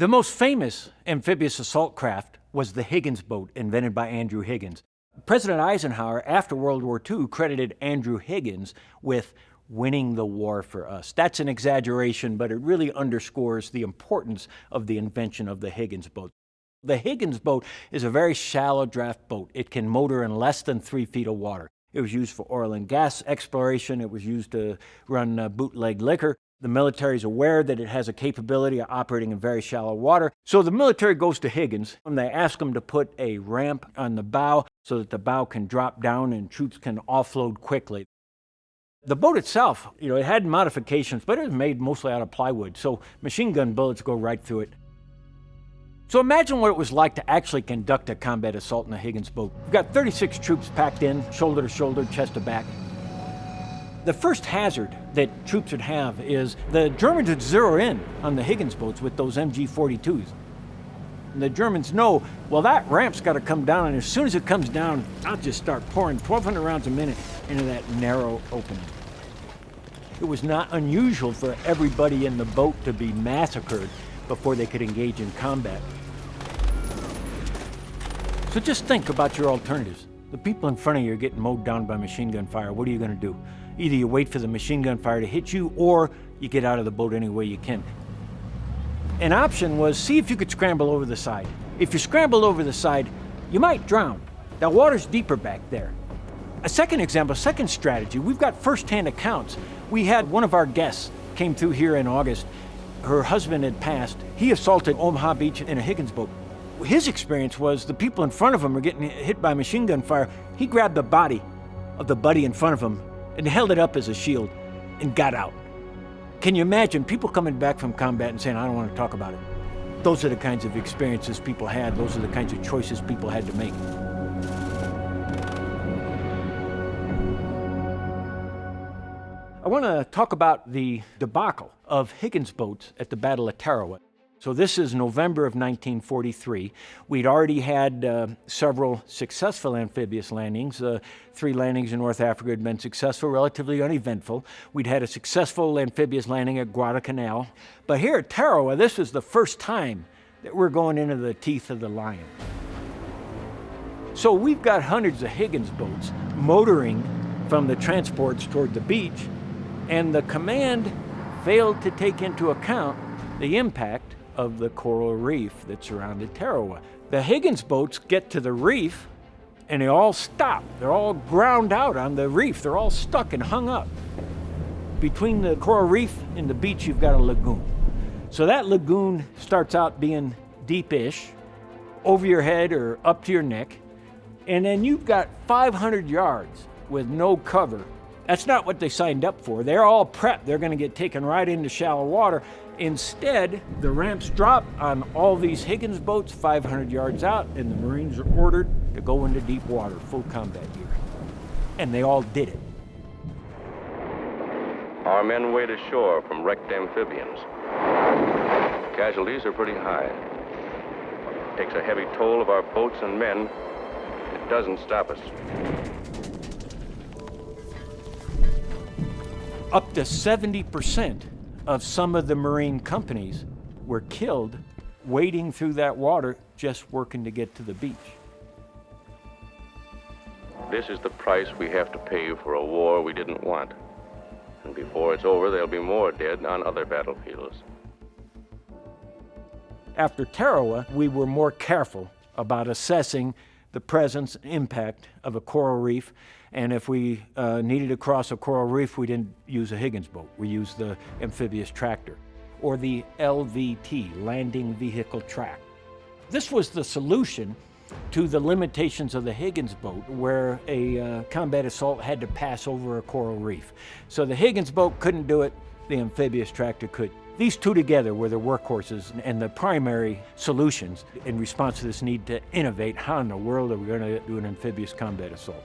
The most famous amphibious assault craft was the Higgins Boat, invented by Andrew Higgins. President Eisenhower, after World War II, credited Andrew Higgins with winning the war for us. That's an exaggeration, but it really underscores the importance of the invention of the Higgins Boat. The Higgins Boat is a very shallow draft boat. It can motor in less than 3 feet of water. It was used for oil and gas exploration. It was used to run bootleg liquor. The military is aware that it has a capability of operating in very shallow water. So the military goes to Higgins and they ask him to put a ramp on the bow so that the bow can drop down and troops can offload quickly. The boat itself, it had modifications, but it was made mostly out of plywood, so machine gun bullets go right through it. So imagine what it was like to actually conduct a combat assault in a Higgins boat. We've got 36 troops packed in, shoulder to shoulder, chest to back. The first hazard that troops would have is the Germans would zero in on the Higgins boats with those MG-42s. And the Germans know, well, that ramp's got to come down, and as soon as it comes down, I'll just start pouring 1,200 rounds a minute into that narrow opening. It was not unusual for everybody in the boat to be massacred before they could engage in combat. So just think about your alternatives. The people in front of you are getting mowed down by machine gun fire. What are you going to do? Either you wait for the machine gun fire to hit you, or you get out of the boat any way you can. An option was see if you could scramble over the side. If you scramble over the side, you might drown. The water's deeper back there. A second example, second strategy, we've got first-hand accounts. We had one of our guests came through here in August. Her husband had passed. He assaulted Omaha Beach in a Higgins boat. His experience was the people in front of him were getting hit by machine gun fire. He grabbed the body of the buddy in front of him and held it up as a shield and got out. Can you imagine people coming back from combat and saying, I don't want to talk about it? Those are the kinds of experiences people had. Those are the kinds of choices people had to make. I want to talk about the debacle of Higgins boats at the Battle of Tarawa. So this is November of 1943. We'd already had several successful amphibious landings. 3 landings in North Africa had been successful, relatively uneventful. We'd had a successful amphibious landing at Guadalcanal. But here at Tarawa, this was the first time that we're going into the teeth of the lion. So we've got hundreds of Higgins boats motoring from the transports toward the beach, and the command failed to take into account the impact of the coral reef that surrounded Tarawa. The Higgins boats get to the reef and they all stop. They're all ground out on the reef. They're all stuck and hung up. Between the coral reef and the beach, you've got a lagoon. So that lagoon starts out being deep-ish, over your head or up to your neck, and then you've got 500 yards with no cover. That's not what they signed up for. They're all prepped. They're going to get taken right into shallow water. Instead, the ramps drop on all these Higgins boats 500 yards out, and the Marines are ordered to go into deep water, full combat gear. And they all did it. Our men wade ashore from wrecked amphibians. Casualties are pretty high. It takes a heavy toll of our boats and men. It doesn't stop us. Up to 70% of some of the Marine companies were killed wading through that water, just working to get to the beach. This is the price we have to pay for a war we didn't want. And before it's over, there'll be more dead on other battlefields. After Tarawa, we were more careful about assessing the presence and impact of a coral reef. And if we needed to cross a coral reef, we didn't use a Higgins boat. We used the amphibious tractor, or the LVT, landing vehicle track. This was the solution to the limitations of the Higgins boat, where a combat assault had to pass over a coral reef. So the Higgins boat couldn't do it, the amphibious tractor could. These two together were the workhorses and the primary solutions in response to this need to innovate. How in the world are we going to do an amphibious combat assault?